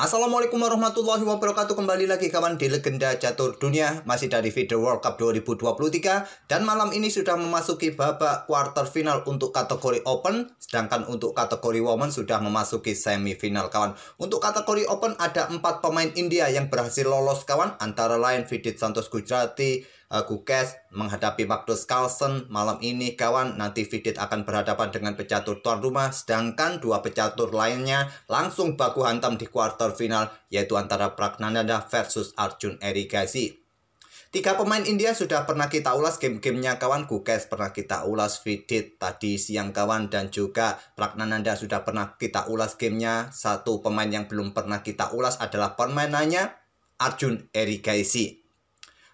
Assalamualaikum warahmatullahi wabarakatuh. Kembali lagi kawan di Legenda Catur Dunia, masih dari video World Cup 2023. Dan malam ini sudah memasuki babak quarter final untuk kategori Open, sedangkan untuk kategori Women sudah memasuki semifinal kawan. Untuk kategori Open ada 4 pemain India yang berhasil lolos kawan, antara lain Vidit Santos Gujrati, Gukesh menghadapi Magnus Carlsen. Malam ini kawan, nanti Vidit akan berhadapan dengan pecatur tuan rumah, sedangkan dua pecatur lainnya langsung baku hantam di quarter final, yaitu antara Praggnanandhaa versus Arjun Erigaisi. 3 pemain India sudah pernah kita ulas game-gamenya kawan. Gukesh pernah kita ulas, Vidit tadi siang kawan, dan juga Praggnanandhaa sudah pernah kita ulas gamenya. Satu pemain yang belum pernah kita ulas adalah permainannya Arjun Erigaisi.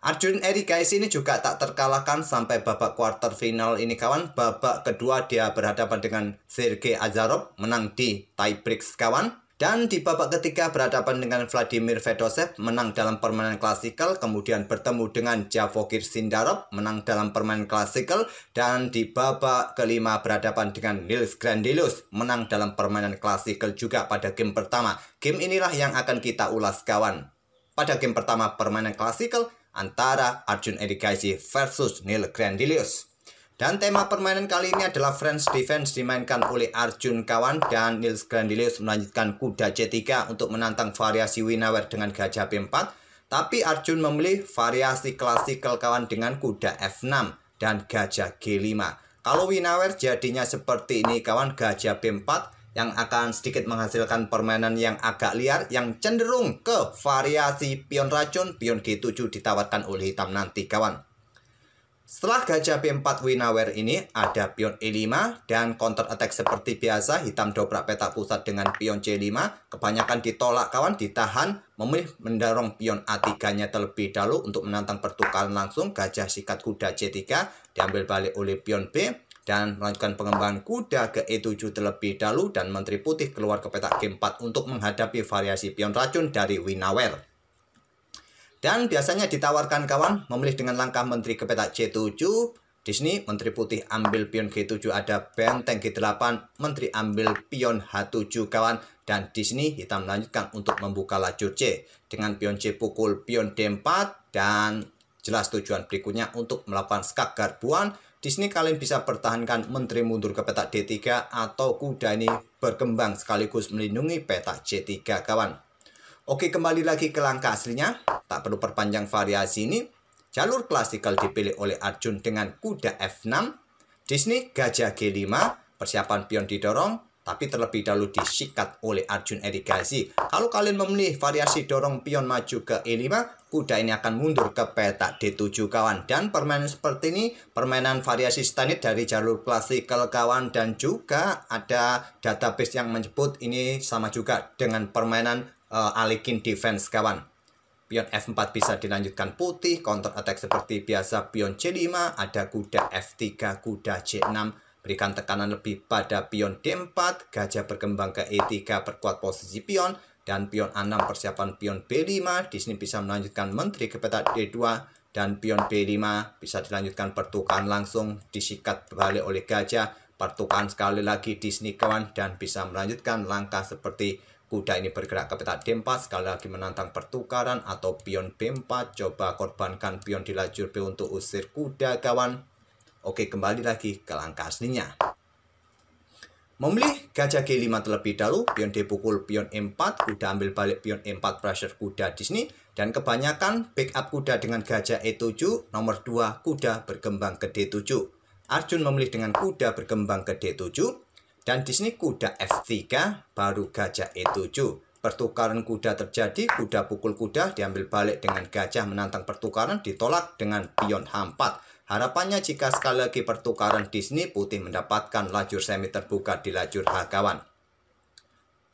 Arjun Erigaisi ini juga tak terkalahkan sampai babak quarter final ini kawan. Babak kedua dia berhadapan dengan Sergei Azarov, menang di tiebreak kawan. Dan di babak ketiga berhadapan dengan Vladimir Fedosev, menang dalam permainan klasikal. Kemudian bertemu dengan Javokir Sindarov, menang dalam permainan klasikal. Dan di babak kelima berhadapan dengan Nils Grandelius, menang dalam permainan klasikal juga pada game pertama. Game inilah yang akan kita ulas kawan. Pada game pertama permainan klasikal antara Arjun Erigaisi versus Nils Grandelius. Dan tema permainan kali ini adalah French Defense dimainkan oleh Arjun kawan, dan Nils Grandelius melanjutkan kuda C3 untuk menantang variasi Winawer dengan gajah B4. Tapi Arjun memilih variasi klasikal kawan dengan kuda F6 dan gajah G5. Kalau Winawer jadinya seperti ini kawan, gajah B4 yang akan sedikit menghasilkan permainan yang agak liar, yang cenderung ke variasi pion racun. Pion G7 ditawarkan oleh hitam nanti kawan. Setelah gajah B4 Winawer ini ada pion E5 dan counter attack seperti biasa. Hitam dobrak petak pusat dengan pion C5. Kebanyakan ditolak kawan, ditahan, memilih mendorong pion A3-nya terlebih dahulu untuk menantang pertukaran langsung. Gajah sikat kuda C3 diambil balik oleh pion B dan melanjutkan pengembangan kuda ke E7 terlebih dahulu, dan Menteri Putih keluar ke petak G4 untuk menghadapi variasi pion racun dari Winawer. Dan biasanya ditawarkan kawan memilih dengan langkah Menteri ke petak C7. Di sini Menteri Putih ambil pion G7, ada benteng G8, Menteri ambil pion H7 kawan, dan di sini hitam melanjutkan untuk membuka lajur C dengan pion C pukul pion D4, dan jelas tujuan berikutnya untuk melakukan skak garbuan. Di sini kalian bisa pertahankan Menteri mundur ke petak D3 atau kuda ini berkembang sekaligus melindungi petak C3 kawan. Oke, kembali lagi ke langkah aslinya. Tak perlu perpanjang variasi ini. Jalur klasikal dipilih oleh Arjun dengan kuda F6. Di sini gajah G5, persiapan pion didorong, tapi terlebih dahulu disikat oleh Arjun Erigaisi. Kalau kalian memilih variasi dorong pion maju ke E5, kuda ini akan mundur ke petak D7 kawan. Dan permainan seperti ini, permainan variasi standar dari jalur klasikal kawan, dan juga ada database yang menyebut ini sama juga dengan permainan Alekhine Defense kawan. Pion F4 bisa dilanjutkan putih, counter attack seperti biasa pion C5, ada kuda F3, kuda C6, berikan tekanan lebih pada pion D4, gajah berkembang ke E3 perkuat posisi pion, dan pion A6 persiapan pion B5. Di sini bisa melanjutkan Menteri ke petak D2, dan pion B5 bisa dilanjutkan pertukaran langsung, disikat balik oleh gajah, pertukaran sekali lagi di sini kawan, dan bisa melanjutkan langkah seperti kuda ini bergerak ke petak D4, sekali lagi menantang pertukaran, atau pion B4, coba korbankan pion di lajur B untuk usir kuda kawan. Oke, kembali lagi ke langkah aslinya. Memilih gajah G5 terlebih dahulu, pion D pukul pion E4, kuda ambil balik pion E4 pressure kuda di sini, dan kebanyakan backup kuda dengan gajah E7, nomor 2 kuda berkembang ke D7. Arjun memilih dengan kuda berkembang ke D7. Dan di sini kuda F3, baru gajah E7. Pertukaran kuda terjadi, kuda pukul kuda, diambil balik dengan gajah menantang pertukaran, ditolak dengan pion H4. Harapannya jika sekali lagi pertukaran di sini, putih mendapatkan lajur semi terbuka di lajur H kawan.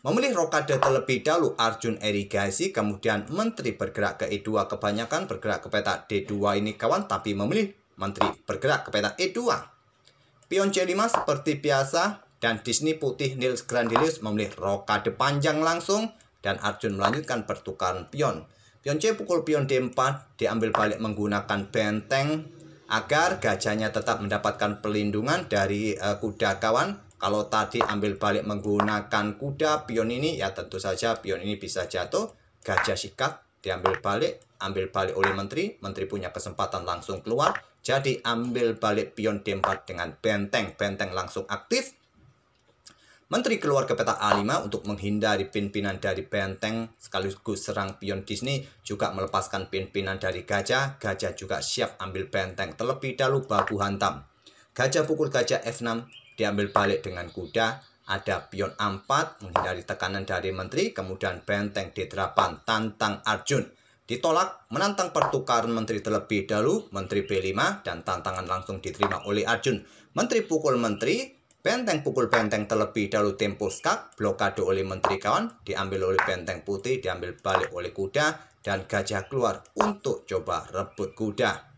Memilih rokade terlebih dahulu Arjun Erigaisi, kemudian Menteri bergerak ke E2, kebanyakan bergerak ke petak D2 ini kawan, tapi memilih Menteri bergerak ke petak E2. Pion C5 seperti biasa. Dan di sini putih Nils Grandelius memilih rokade panjang langsung, dan Arjun melanjutkan pertukaran pion. Pion C pukul pion D4 diambil balik menggunakan benteng agar gajahnya tetap mendapatkan perlindungan dari kuda kawan. Kalau tadi ambil balik menggunakan kuda, pion ini ya tentu saja pion ini bisa jatuh. Gajah sikat diambil balik, ambil balik oleh menteri. Menteri punya kesempatan langsung keluar. Jadi ambil balik pion D4 dengan benteng. Benteng langsung aktif. Menteri keluar ke petak A5 untuk menghindari pimpinan dari benteng. Sekaligus serang pion Disney. Juga melepaskan pimpinan dari gajah. Gajah juga siap ambil benteng. Terlebih dahulu baku hantam. Gajah pukul gajah F6. Diambil balik dengan kuda, ada pion A4 menghindari tekanan dari menteri, kemudian benteng D8 tantang Arjun. Ditolak, menantang pertukaran menteri terlebih dahulu, menteri B5 dan tantangan langsung diterima oleh Arjun. Menteri pukul menteri, benteng pukul benteng terlebih dahulu tempo skak, blokade oleh menteri kawan, diambil oleh benteng putih, diambil balik oleh kuda, dan gajah keluar untuk coba rebut kuda.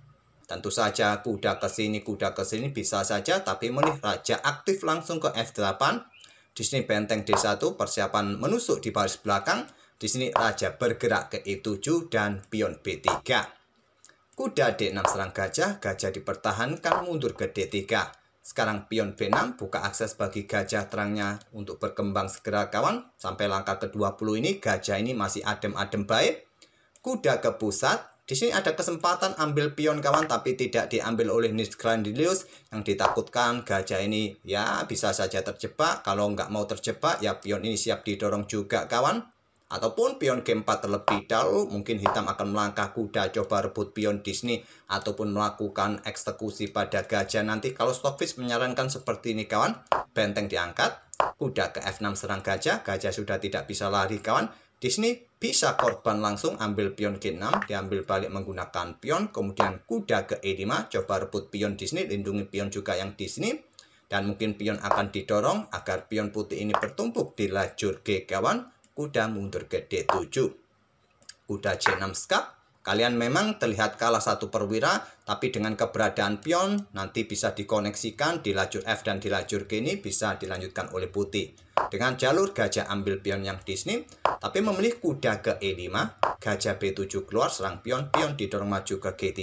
Tentu saja kuda ke sini bisa saja, tapi memilih raja aktif langsung ke F8. Di sini benteng D1 persiapan menusuk di baris belakang. Di sini raja bergerak ke E7 dan pion B3. Kuda D6 serang gajah, gajah dipertahankan mundur ke D3. Sekarang pion B6 buka akses bagi gajah terangnya untuk berkembang segera kawan. Sampai langkah ke-20 ini gajah ini masih adem-adem baik. Kuda ke pusat. Di sini ada kesempatan ambil pion kawan, tapi tidak diambil oleh Nils Grandelius. Yang ditakutkan gajah ini ya bisa saja terjebak. Kalau nggak mau terjebak ya pion ini siap didorong juga kawan. Ataupun pion G4 terlebih dahulu. Mungkin hitam akan melangkah kuda coba rebut pion Disney. Ataupun melakukan eksekusi pada gajah nanti. Kalau Stockfish menyarankan seperti ini kawan. Benteng diangkat. Kuda ke F6 serang gajah. Gajah sudah tidak bisa lari kawan. Di sini bisa korban langsung ambil pion G6, diambil balik menggunakan pion, kemudian kuda ke E5, coba rebut pion Disney, lindungi pion juga yang di sini, dan mungkin pion akan didorong agar pion putih ini bertumpuk di lajur G kawan, kuda mundur ke D7, kuda C6 skak. Kalian memang terlihat kalah satu perwira, tapi dengan keberadaan pion nanti bisa dikoneksikan di lajur F dan di lajur G ini bisa dilanjutkan oleh putih. Dengan jalur gajah ambil pion yang Disney, tapi memilih kuda ke E5, gajah B7 keluar serang pion, pion didorong maju ke G3.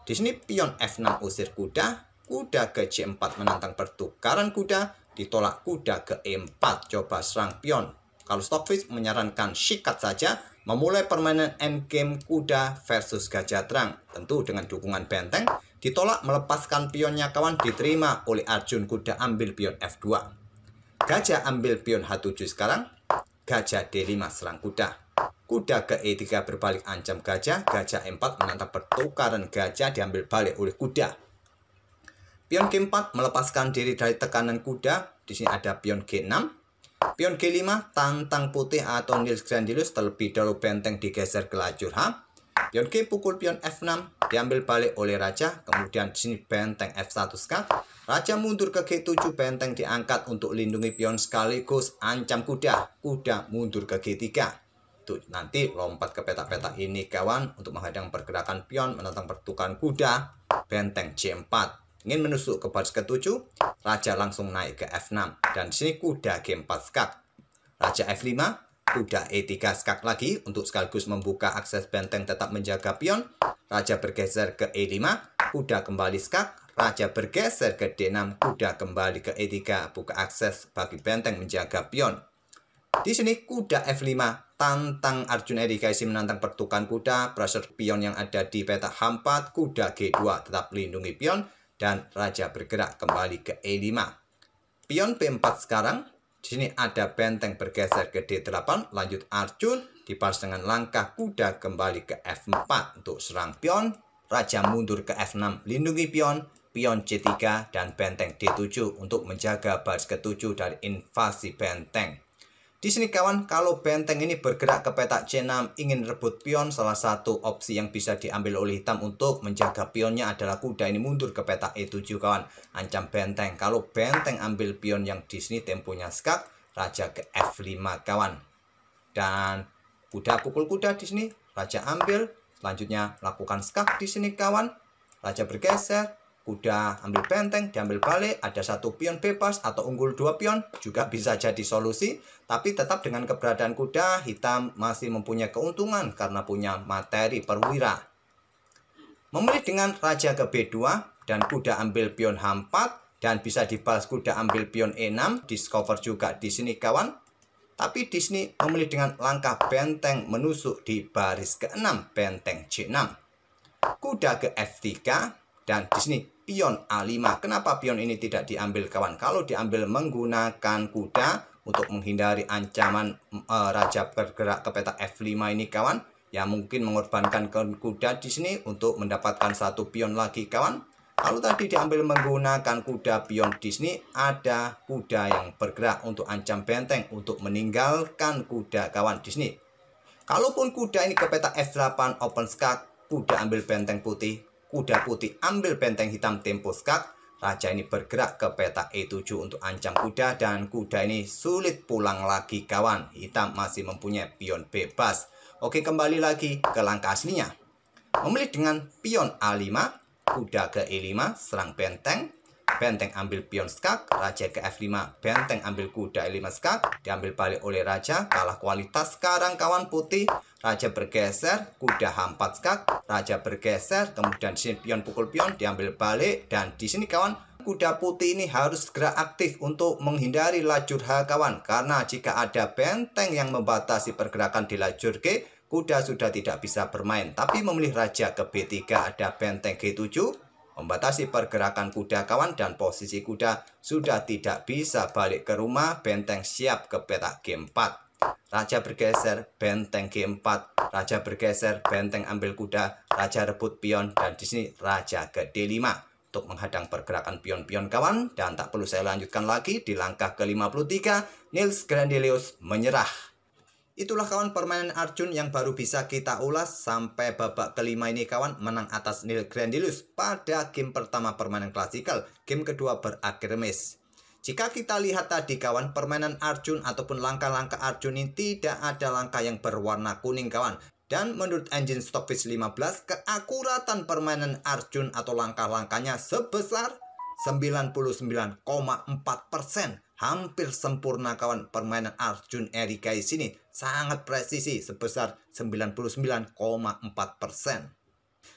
Di sini pion F6 usir kuda, kuda ke C4 menantang pertukaran kuda, ditolak kuda ke E4 coba serang pion. Kalau Stockfish menyarankan sikat saja, memulai permainan endgame kuda versus gajah terang. Tentu dengan dukungan benteng, ditolak melepaskan pionnya kawan, diterima oleh Arjun, kuda ambil pion F2. Gajah ambil pion H7 sekarang, gajah D5 serang kuda. Kuda ke E3 berbalik ancam gajah, gajah E4 menantang pertukaran gajah diambil balik oleh kuda. Pion G4 melepaskan diri dari tekanan kuda, di sini ada pion G6. Pion G5 tantang putih atau Nils Grandelius, terlebih dahulu benteng digeser ke lajur H. Pion G pukul pion F6 diambil balik oleh raja, kemudian di sini benteng F1 skak. Raja mundur ke G7, benteng diangkat untuk lindungi pion sekaligus ancam kuda. Kuda mundur ke G3. Tuh, nanti lompat ke petak-petak ini kawan untuk menghadang pergerakan pion, menantang pertukaran kuda. Benteng C4 ingin menusuk ke baris ke-7, raja langsung naik ke F6 dan di sini kuda G4 skak. Raja F5, kuda E3 skak lagi untuk sekaligus membuka akses benteng tetap menjaga pion. Raja bergeser ke E5, kuda kembali skak. Raja bergeser ke D6, kuda kembali ke E3, buka akses bagi benteng menjaga pion. Di sini kuda F5 tantang Arjun Erikaisi menantang pertukaran kuda, pressure pion yang ada di petak H4, kuda G2 tetap melindungi pion, dan raja bergerak kembali ke E5. Pion B4 sekarang. Di sini ada benteng bergeser ke D8. Lanjut Arjun. Dibalas dengan langkah kuda kembali ke F4 untuk serang pion. Raja mundur ke F6. Lindungi pion. Pion C3 dan benteng D7 untuk menjaga baris ke-7 dari invasi benteng. Di sini kawan, kalau benteng ini bergerak ke petak C6 ingin rebut pion, salah satu opsi yang bisa diambil oleh hitam untuk menjaga pionnya adalah kuda ini mundur ke petak E7 kawan, ancam benteng. Kalau benteng ambil pion yang di sini temponya skak, raja ke F5 kawan. Dan kuda pukul kuda di sini, raja ambil, selanjutnya lakukan skak di sini kawan. Raja bergeser, kuda ambil benteng, diambil balik, ada satu pion bebas atau unggul 2 pion, juga bisa jadi solusi. Tapi tetap dengan keberadaan kuda, hitam masih mempunyai keuntungan karena punya materi perwira. Memilih dengan raja ke B2 dan kuda ambil pion H4 dan bisa dibalas kuda ambil pion E6, discover juga di sini kawan. Tapi di sini memilih dengan langkah benteng menusuk di baris ke-6, benteng C6. Kuda ke F3 dan di sini pion A5. Kenapa pion ini tidak diambil kawan? Kalau diambil menggunakan kuda untuk menghindari ancaman raja bergerak ke peta F5 ini kawan, ya mungkin mengorbankan kuda di sini untuk mendapatkan satu pion lagi kawan. Kalau tadi diambil menggunakan kuda pion di sini, ada kuda yang bergerak untuk ancam benteng untuk meninggalkan kuda kawan di sini. Kalaupun kuda ini ke peta F8 open skak, kuda ambil benteng putih, kuda putih ambil benteng hitam tempo skak, raja ini bergerak ke peta E7 untuk ancam kuda dan kuda ini sulit pulang lagi kawan. Hitam masih mempunyai pion bebas. Oke, kembali lagi ke langkah aslinya. Memilih dengan pion A5, kuda ke E5, serang benteng, benteng ambil pion skak, raja ke F5, benteng ambil kuda E5 skak, diambil balik oleh raja, kalah kualitas sekarang kawan putih, raja bergeser, kuda H4 skak, raja bergeser, kemudian di sini pion pukul pion, diambil balik, dan di sini kawan, kuda putih ini harus segera aktif untuk menghindari lajur H kawan, karena jika ada benteng yang membatasi pergerakan di lajur G, kuda sudah tidak bisa bermain. Tapi memilih raja ke B3, ada benteng G7, membatasi pergerakan kuda kawan, dan posisi kuda sudah tidak bisa balik ke rumah. Benteng siap ke peta G4. Raja bergeser, benteng G4, raja bergeser, benteng ambil kuda, raja rebut pion, dan di sini raja ke D5 untuk menghadang pergerakan pion-pion kawan. Dan tak perlu saya lanjutkan lagi, di langkah ke-53 Nils Grandelius menyerah. Itulah kawan permainan Arjun yang baru bisa kita ulas sampai babak kelima ini kawan, menang atas Nils Grandelius pada game pertama permainan klasikal, game kedua berakhir miss. Jika kita lihat tadi kawan, permainan Arjun ataupun langkah-langkah Arjun ini tidak ada langkah yang berwarna kuning kawan. Dan menurut engine Stockfish 15, keakuratan permainan Arjun atau langkah-langkahnya sebesar 99,4%. Hampir sempurna kawan permainan Arjun Erika di sini. Sangat presisi sebesar 99,4%.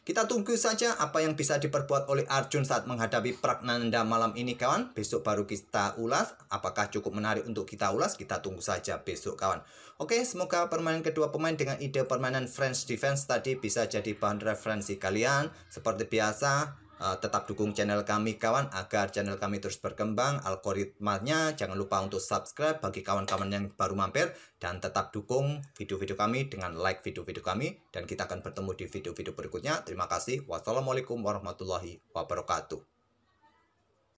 Kita tunggu saja apa yang bisa diperbuat oleh Arjun saat menghadapi Pragnananda malam ini kawan. Besok baru kita ulas. Apakah cukup menarik untuk kita ulas? Kita tunggu saja besok kawan. Oke, semoga permainan kedua pemain dengan ide permainan French Defense tadi bisa jadi bahan referensi kalian. Seperti biasa, tetap dukung channel kami kawan agar channel kami terus berkembang algoritmanya. Jangan lupa untuk subscribe bagi kawan-kawan yang baru mampir, dan tetap dukung video-video kami dengan like video-video kami, dan kita akan bertemu di video-video berikutnya. Terima kasih. Wassalamualaikum warahmatullahi wabarakatuh.